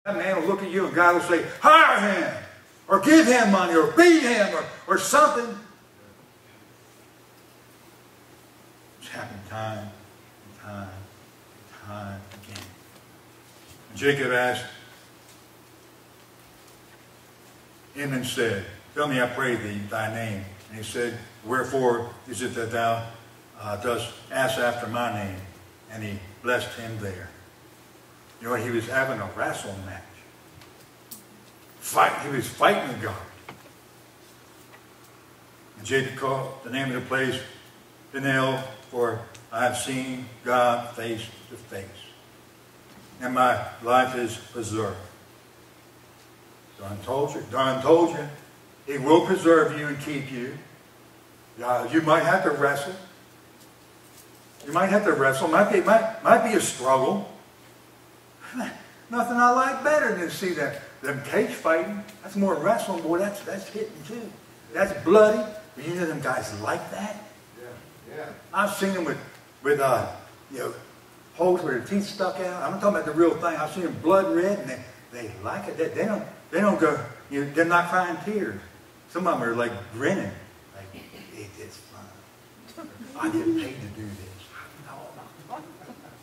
That man will look at you and God will say, hire him, or give him money, or feed him, or something. It's happened time and time and time again. And Jacob asked him and said, tell me, I pray thee, thy name. And he said, wherefore is it that thou dost ask after my name? And he blessed him there. You know, he was having a wrestle match. He was fighting with God. And Jacob called the name of the place Peniel, for I have seen God face to face, and my life is preserved. Don told you, he will preserve you and keep you. You might have to wrestle. You might have to wrestle. Might be a struggle. Nothing I like better than to see them cage fighting. That's more wrestling, boy. That's hitting too. That's bloody. But you know them guys like that. Yeah. I've seen them with holes where their teeth stuck out. I'm not talking about the real thing. I've seen them blood red, and they like it. They don't go. They're not crying tears. Some of them are like grinning. Like, it's fun. I get paid to do this. No.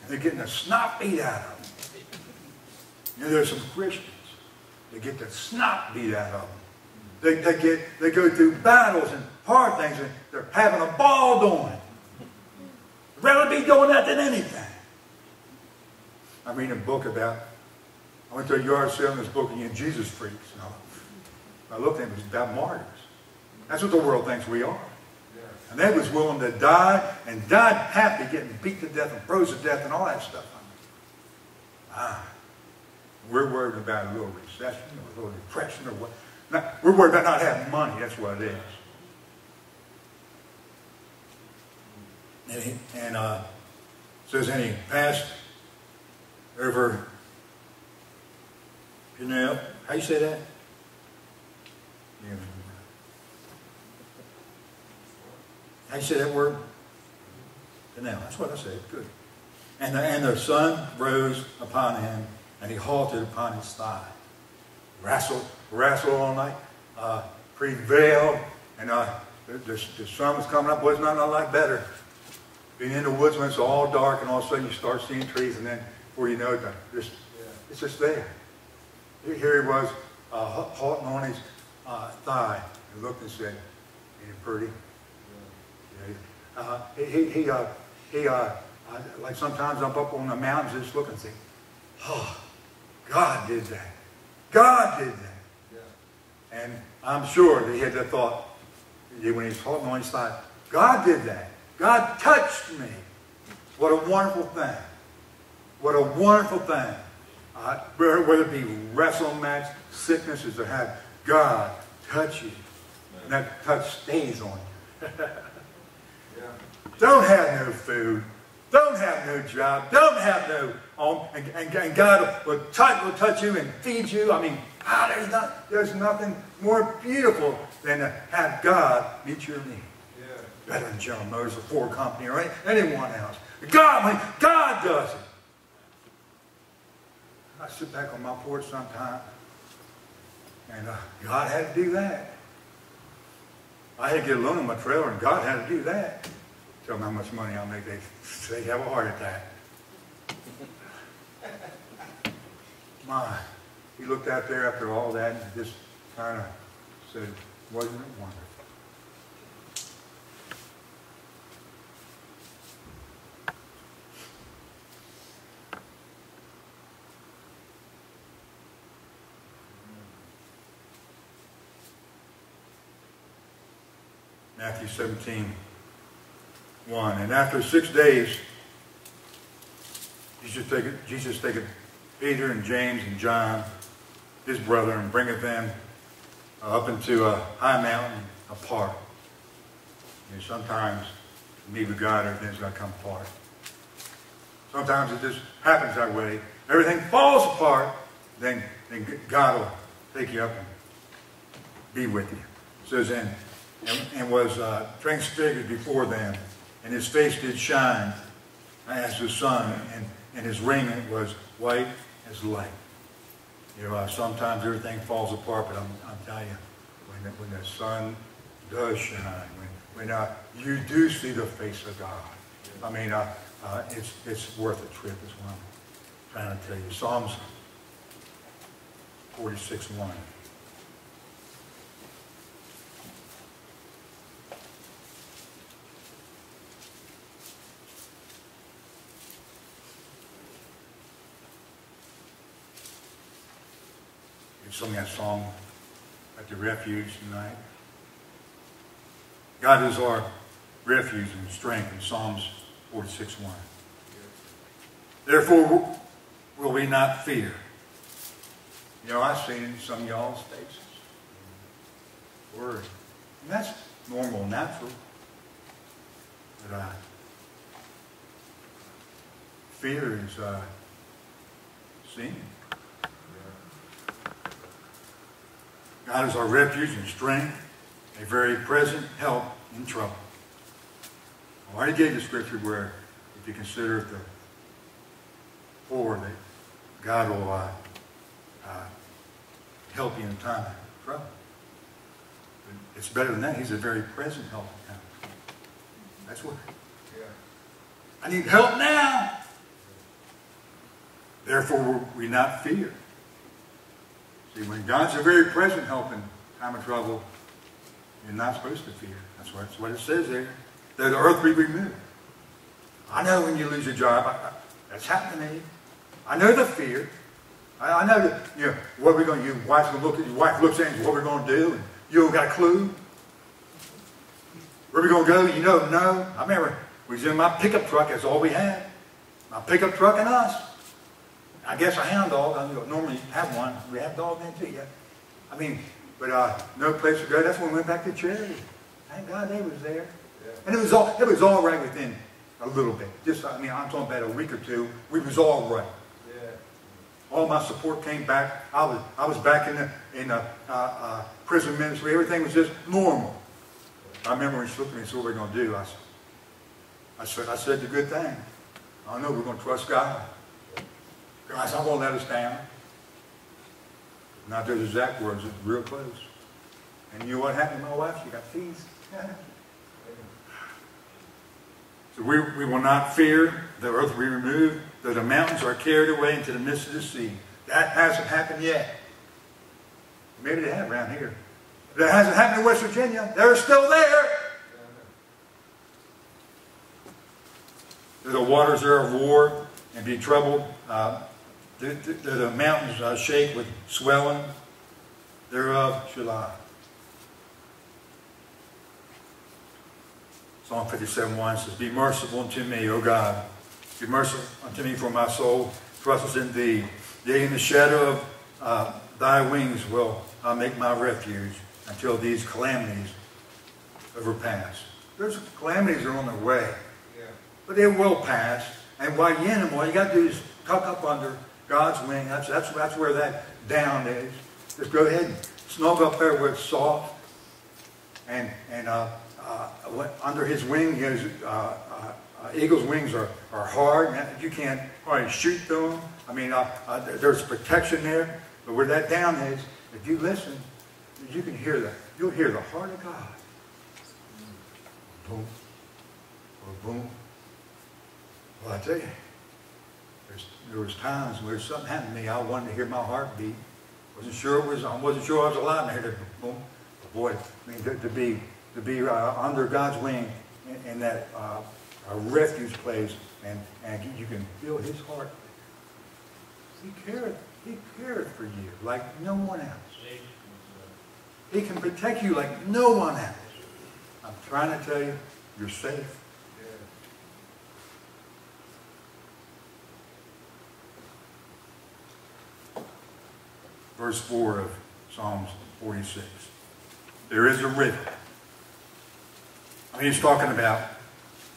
They're getting the snot beat out of them. You know, there's some Christians that get the snot beat out of them. They go through battles and hard things, and they're having a ball doing it. I'd rather be doing that than anything. I'm reading a book about, I went to a yard sale in this book, and Jesus freaks. I looked at it, it was about martyrs. That's what the world thinks we are. And they was willing to die, and died happy, getting beat to death and froze to death and all that stuff. We're worried about a little recession or a little depression or what. No, we're worried about not having money. That's what it is. And says, and he passed over, how you say that? How you say that word? Now, that's what I said. Good. And the sun rose upon him, and he halted upon his thigh. Wrestled all night, prevailed, and the sun was coming up. Was not like better. Being in the woods when it's all dark, and all of a sudden you start seeing trees, and then before you know it, it's just there. Here he was, halting on his thigh. He looked and said, "Ain't it pretty?" Like sometimes I'm up on the mountains just looking and think, oh, God did that. God did that. Yeah. And I'm sure that he had that thought when he's holding on his thigh, God did that. God touched me. What a wonderful thing. What a wonderful thing. Whether it be wrestling match, sicknesses, or have God touch you. And that touch stays on you. Don't have no food. Don't have no job. Don't have no home. And God will touch you and feed you. I mean, there's nothing more beautiful than to have God meet your need. Yeah. Better than General Motors or Ford Company or anyone else. God does it. I sit back on my porch sometime, and God had to do that. I had to get a loan on my trailer, and God had to do that. Tell them how much money I'll make. They have a heart attack. He looked out there after all that and just kind of said, wasn't it wonderful? Matthew 17:1. And after 6 days, Jesus taketh Peter and James and John, his brother, and bringeth them up into a high mountain apart. And sometimes, me with God, everything's going to come apart. Sometimes it just happens that way. Everything falls apart, then God will take you up and be with you. It says, and was transfigured before them, and his face did shine as the sun, and his raiment was white as light. You know, sometimes everything falls apart, but I'm telling you, when the sun does shine, when you do see the face of God, I mean, it's worth a trip is what I'm trying to tell you. Psalms 46:1. We sung that song at the refuge tonight. God is our refuge and strength in Psalms 46:1. Therefore will we not fear. You know, I've seen it in some of y'all's faces. Worry. And that's normal, natural. But fear is seen. God is our refuge and strength, a very present help in trouble. I already gave the scripture where, if you consider the poor, that God will help you in time of trouble. But it's better than that. He's a very present help in time of trouble. That's what. Yeah. I need help now. Therefore, will we not fear. See, when God's a very present help in time of trouble, you're not supposed to fear. That's what it says there. Though the earth be removed. I know when you lose your job, that's happened to me. I know the fear. I know that, you know, what we're going to do. Your wife looks at you, what we're going to do, and you don't got a clue. Where we going to go, you know, no. I remember we was in my pickup truck, that's all we had. My pickup truck and us. I guess a hound dog. I don't normally have one. We have dogs then too, yeah. I mean, but no place to go. That's when we went back to charity. Thank God they was there. Yeah. And it was all right within a little bit. Just, I mean, I'm talking about a week or two. We was all right. Yeah. All my support came back. I was back in the prison ministry. Everything was just normal. I remember when she looked at me and said, "What are we going to do?" I said the good thing. I know we're going to trust God. God's not going to let us down. Not those exact words, it's real close. And you know what happened to my wife? She got fees. So we will not fear. The earth will be removed, though the mountains are carried away into the midst of the sea. That hasn't happened yet. Maybe they have around here. But it hasn't happened in West Virginia. They're still there. Though the waters are of war and be troubled, the mountains shake with swelling thereof shall I. Psalm 57:1 says, "Be merciful unto me, O God. Be merciful unto me, for my soul trusts in thee. Yea, in the shadow of thy wings will I make my refuge until these calamities overpass." Those calamities are on their way. Yeah. But they will pass. And while you're in them, all you got to do is tuck up under God's wing. That's where that down is. Just go ahead and snuggle up there where it's soft. And under his wing, his eagle's wings are hard. You can't hardly shoot through them. I mean, there's protection there. But where that down is, if you listen, you can hear that. You'll hear the heart of God. Boom. Or boom. Well, I tell you, there was times where something happened to me. I wanted to hear my heart beat. I wasn't sure I was alive. And I heard it, boom. Boy, I mean, to be under God's wing in that refuge place, and you can feel His heart. He cares for you like no one else. He can protect you like no one else. I'm trying to tell you, you're safe. Verse 4 of Psalms 46. There is a river. I mean, he's talking about,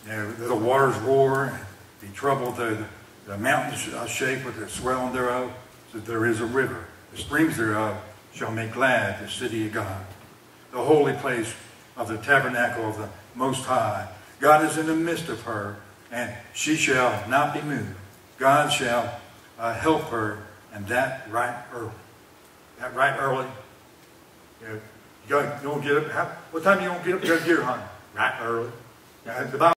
you know, the waters roar, be troubled, the mountains shake with the swelling thereof. So there is a river. The streams thereof shall make glad the city of God, the holy place of the tabernacle of the Most High. God is in the midst of her, and she shall not be moved. God shall help her, and that right early. that right early. You don't get up. What time you don't get up to go deer hunting? Right early. Now, the Bible